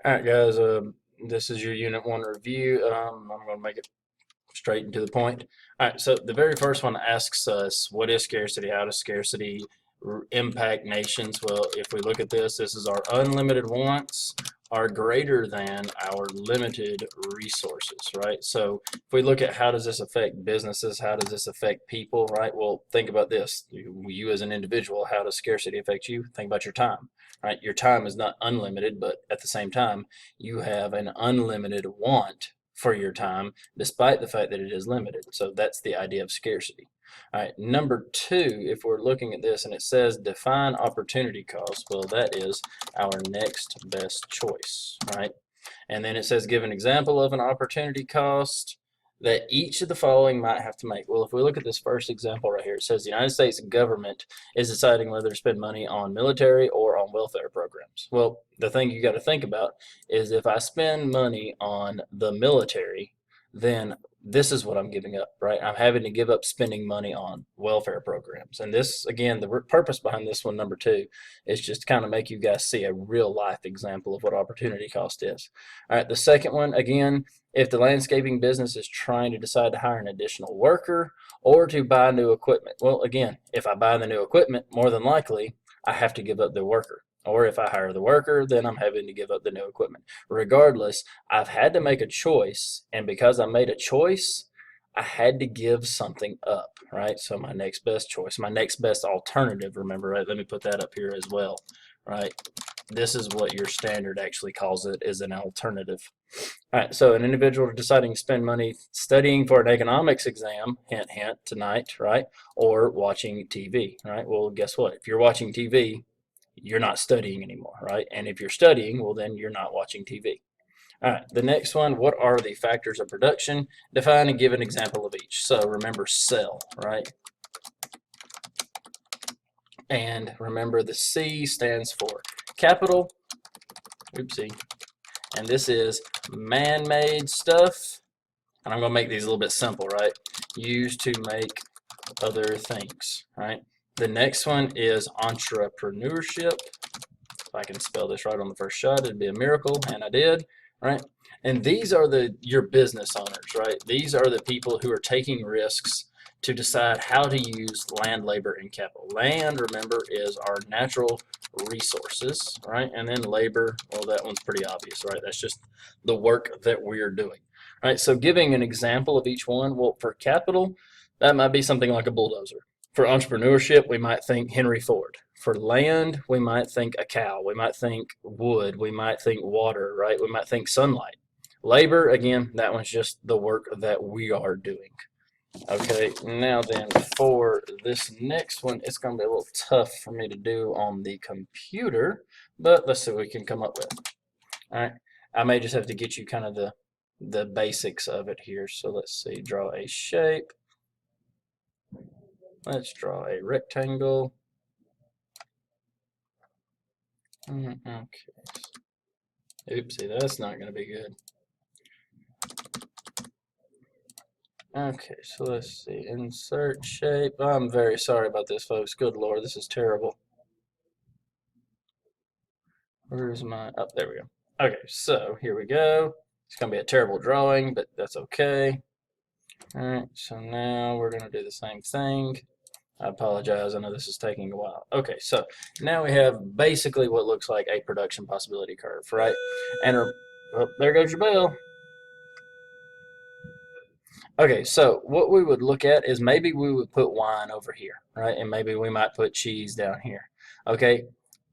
All right, guys, this is your Unit 1 review. I'm going to make it straight and to the point. All right, so the very first one asks us, what is scarcity? How does scarcity impact nations? Well, if we look at this, this is our unlimited wants are greater than our limited resources, right? So if we look at how does this affect businesses, how does this affect people, right? Well, think about this. You as an individual, how does scarcity affect you? Think about your time, right? Your time is not unlimited, but at the same time, you have an unlimited want for your time, despite the fact that it is limited. So that's the idea of scarcity. All right, number two, if we're looking at this and it says define opportunity cost, well, that is our next best choice, right? And then it says give an example of an opportunity cost that each of the following might have to make. Well, if we look at this first example right here, it says the United States government is deciding whether to spend money on military or on welfare programs. Well, the thing you got to think about is if I spend money on the military, then this is what I'm giving up, right? I'm having to give up spending money on welfare programs. And this, again, the purpose behind this one, number two, is just to kind of make you guys see a real life example of what opportunity cost is. All right, the second one, again, if the landscaping business is trying to decide to hire an additional worker or to buy new equipment. Well, again, if I buy the new equipment, more than likely, I have to give up the worker. Or if I hire the worker, then I'm having to give up the new equipment. Regardless, I've had to make a choice, and because I made a choice, I had to give something up, right? So my next best choice, my next best alternative, remember, right? Let me put that up here as well, right? This is what your standard actually calls it, is an alternative. All right, so an individual deciding to spend money studying for an economics exam, hint, hint, tonight, right? Or watching TV, right? Well, guess what? If you're watching TV, you're not studying anymore, right? And if you're studying, well, then you're not watching TV. All right, the next one, what are the factors of production? Define and give an example of each. So remember sell, right? And remember the C stands for capital, oopsie, and this is man-made stuff. And I'm going to make these a little bit simple, right? Used to make other things, right? The next one is entrepreneurship. If I can spell this right on the first shot, it'd be a miracle, and I did, right? And these are your business owners, right? These are the people who are taking risks to decide how to use land, labor, and capital. Land, remember, is our natural resources, right? And then labor, well, that one's pretty obvious, right? That's just the work that we're doing, right? So giving an example of each one, well, for capital, that might be something like a bulldozer. For entrepreneurship, we might think Henry Ford. For land, we might think a cow. We might think wood. We might think water, right? We might think sunlight. Labor, again, that one's just the work that we are doing. Okay, now then for this next one, it's going to be a little tough for me to do on the computer, but let's see what we can come up with. All right, I may just have to get you kind of the basics of it here. So let's see, draw a shape. Let's draw a rectangle. Okay. Oopsie, that's not going to be good. Okay, so let's see. Insert shape. I'm very sorry about this, folks. Good Lord, this is terrible. Where's my... Oh, there we go. Okay, so here we go. It's going to be a terrible drawing, but that's okay. All right, so now we're going to do the same thing. I apologize. I know this is taking a while. Okay, so now we have basically what looks like a production possibility curve, right? And oh, there goes your bell. Okay, so what we would look at is maybe we would put wine over here, right? And maybe we might put cheese down here. Okay,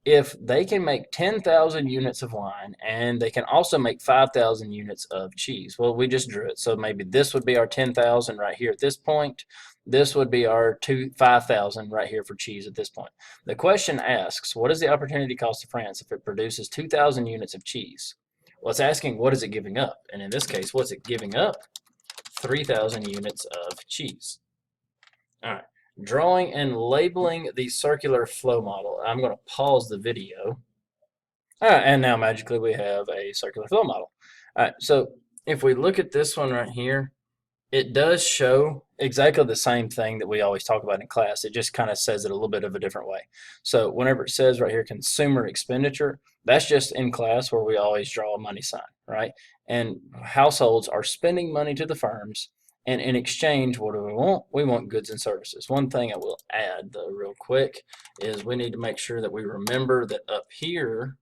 if they can make 10,000 units of wine and they can also make 5,000 units of cheese, well, we just drew it. So maybe this would be our 10,000 right here at this point. This would be our 5,000 right here for cheese at this point. The question asks, what is the opportunity cost to France if it produces 2,000 units of cheese? Well, it's asking, what is it giving up? And in this case, what's it giving up? 3,000 units of cheese. All right, drawing and labeling the circular flow model. I'm going to pause the video. All right, and now magically we have a circular flow model. All right, so if we look at this one right here, it does show exactly the same thing that we always talk about in class. It just kind of says it a little bit of a different way. So whenever it says right here consumer expenditure, that's just in class where we always draw a money sign, right? And households are spending money to the firms, and in exchange, what do we want? We want goods and services. One thing I will add though real quick is we need to make sure that we remember that up here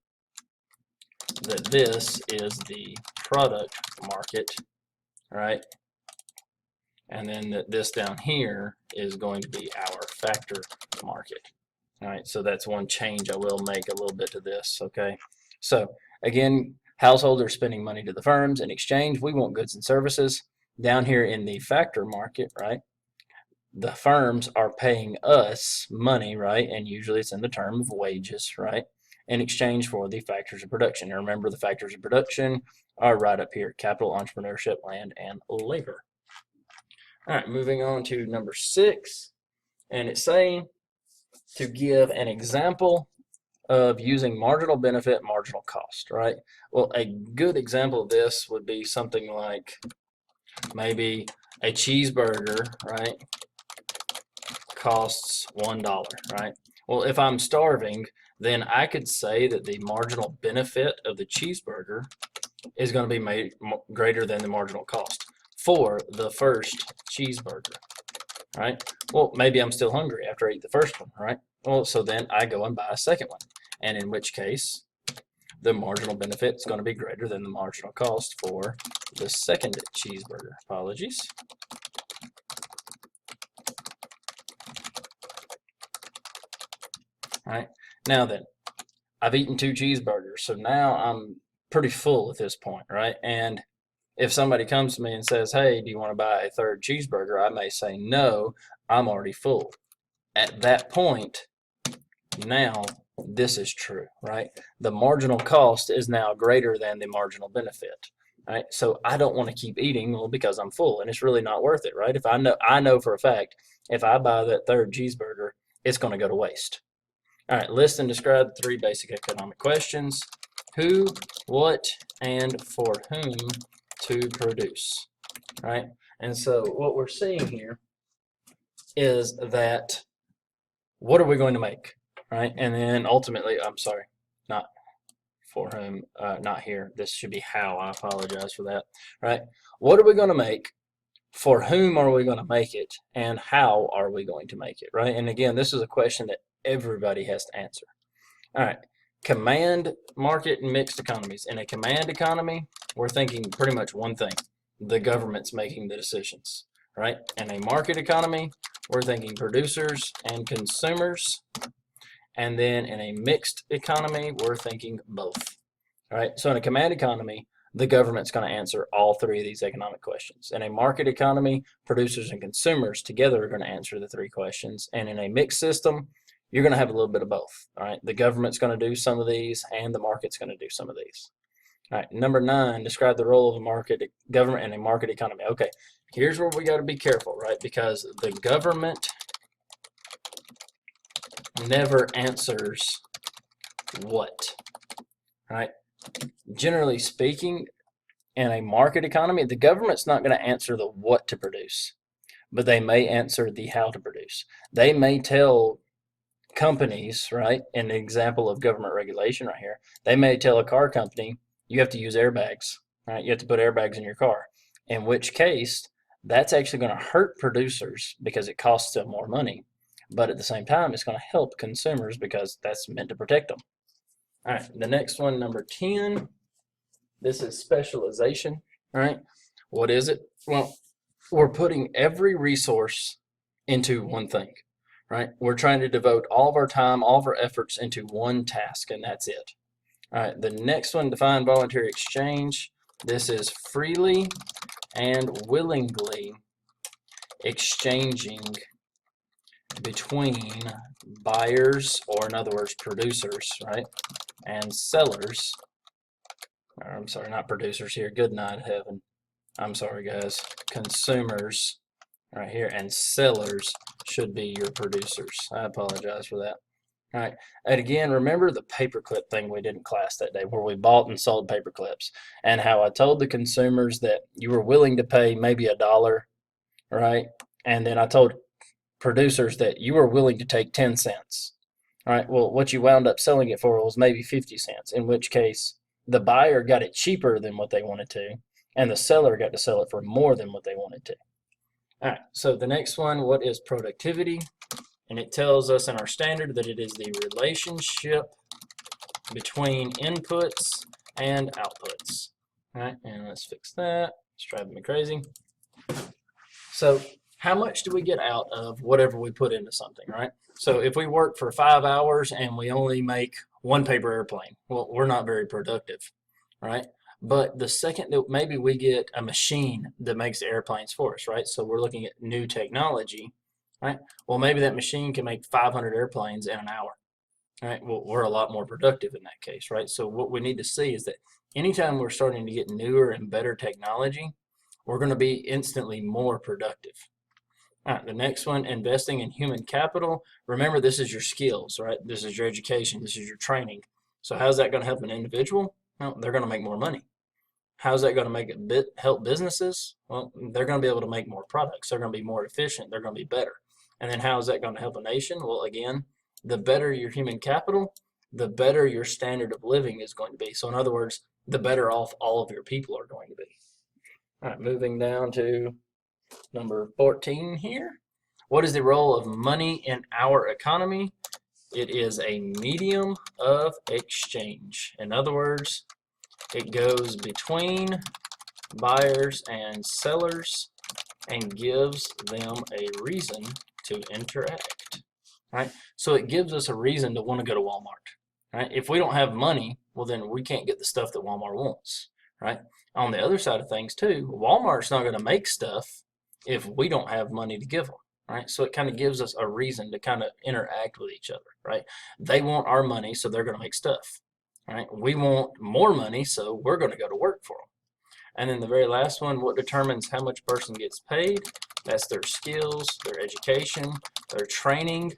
that this is the product market, right? And then that this down here is going to be our factor market. All right, so that's one change I will make a little bit to this, okay? So again, households are spending money to the firms. In exchange, we want goods and services. Down here in the factor market, right, the firms are paying us money, right, and usually it's in the term of wages, right, in exchange for the factors of production. And remember, the factors of production are right up here: capital, entrepreneurship, land, and labor. All right, moving on to number 6, and it's saying to give an example of using marginal benefit, marginal cost, right? Well, a good example of this would be something like maybe a cheeseburger, right, costs $1, right? Well, if I'm starving, then I could say that the marginal benefit of the cheeseburger is going to be made greater than the marginal cost for the first cheeseburger, right? Well, maybe I'm still hungry after I eat the first one, right? Well, so then I go and buy a second one, and in which case the marginal benefit is going to be greater than the marginal cost for the second cheeseburger. Apologies. All right, now then, I've eaten 2 cheeseburgers, so now I'm pretty full at this point, right? And if somebody comes to me and says, hey, do you want to buy a third cheeseburger? I may say, no, I'm already full. At that point, now this is true, right? The marginal cost is now greater than the marginal benefit, right? So I don't want to keep eating, well, because I'm full, and it's really not worth it, right? If I know for a fact, if I buy that third cheeseburger, it's going to go to waste. All right, list and describe the 3 basic economic questions: who, what, and for whom to produce, right? And so what we're seeing here is that what are we going to make, right? And then ultimately, I'm sorry, not for whom, not here. This should be how. I apologize for that, right? What are we going to make? For whom are we going to make it? And how are we going to make it, right? And again, this is a question that everybody has to answer. All right, command market and mixed economies. In a command economy, we're thinking pretty much one thing: the government's making the decisions, right? In a market economy, we're thinking producers and consumers. And then in a mixed economy, we're thinking both, right? So in a command economy, the government's going to answer all 3 of these economic questions. In a market economy, producers and consumers together are going to answer the 3 questions. And in a mixed system, you're going to have a little bit of both, all right? The government's going to do some of these, and the market's going to do some of these. All right, number 9, describe the role of a market government in a market economy. Okay, here's where we got to be careful, right? Because the government never answers what, right? Generally speaking, in a market economy, the government's not going to answer the what to produce, but they may answer the how to produce. They may tell companies, right, an example of government regulation right here, they may tell a car company, you have to use airbags, right? You have to put airbags in your car, in which case that's actually going to hurt producers because it costs them more money. But at the same time, it's going to help consumers because that's meant to protect them. All right, the next one, number 10, this is specialization, all right? What is it? Well, we're putting every resource into one thing, right? We're trying to devote all of our time, all of our efforts into one task, and that's it. All right, the next one, define voluntary exchange. This is freely and willingly exchanging between buyers, or in other words, producers, right, and sellers. Or, I'm sorry, not producers here. Good night, heaven. I'm sorry, guys. Consumers right here, and sellers should be your producers. I apologize for that. All right, and again, remember the paperclip thing we did in class that day where we bought and sold paper clips, and how I told the consumers that you were willing to pay maybe $1, right? and then I told producers that you were willing to take 10 cents. All right, well, what you wound up selling it for was maybe 50 cents, in which case the buyer got it cheaper than what they wanted to, and the seller got to sell it for more than what they wanted to. All right, so the next one, what is productivity? And it tells us in our standard that it is the relationship between inputs and outputs. All right, and let's fix that. It's driving me crazy. So how much do we get out of whatever we put into something, right? So if we work for 5 hours and we only make one paper airplane, well, we're not very productive, right? But the second that maybe we get a machine that makes airplanes for us, right? So we're looking at new technology, right? Well, maybe that machine can make 500 airplanes in an hour, right? Well, we're a lot more productive in that case, right? So what we need to see is that anytime we're starting to get newer and better technology, we're going to be instantly more productive. All right, the next one, investing in human capital. Remember, this is your skills, right? This is your education. This is your training. So how's that going to help an individual? Well, they're going to make more money. How's that going to make it help businesses? Well, they're going to be able to make more products. They're going to be more efficient. They're going to be better. And then how is that going to help a nation? Well, again, the better your human capital, the better your standard of living is going to be. So in other words, the better off all of your people are going to be. All right, moving down to number 14 here. What is the role of money in our economy? It is a medium of exchange. In other words, it goes between buyers and sellers and gives them a reason to interact. Right? So it gives us a reason to want to go to Walmart. Right? If we don't have money, well, then we can't get the stuff that Walmart wants. Right? On the other side of things too, Walmart's not going to make stuff if we don't have money to give them. Right? So it kind of gives us a reason to kind of interact with each other. Right? They want our money, so they're going to make stuff. Right? We want more money, so we're going to go to work for them. And then the very last one, what determines how much a person gets paid? That's their skills, their education, their training,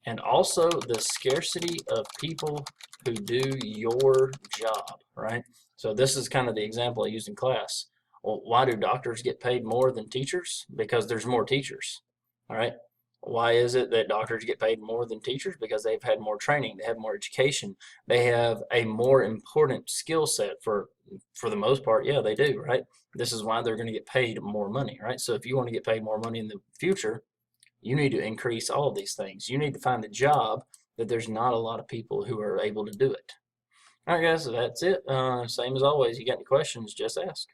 and also the scarcity of people who do your job, right? So this is kind of the example I used in class. Well, why do doctors get paid more than teachers? Because there's more teachers, all right? Why is it that doctors get paid more than teachers? Because they've had more training, they have more education, they have a more important skill set for the most part. Yeah, they do, right? This is why they're going to get paid more money, right? So if you want to get paid more money in the future, you need to increase all of these things. You need to find a job that there's not a lot of people who are able to do it. All right, guys, so that's it. Same as always. You got any questions, just ask.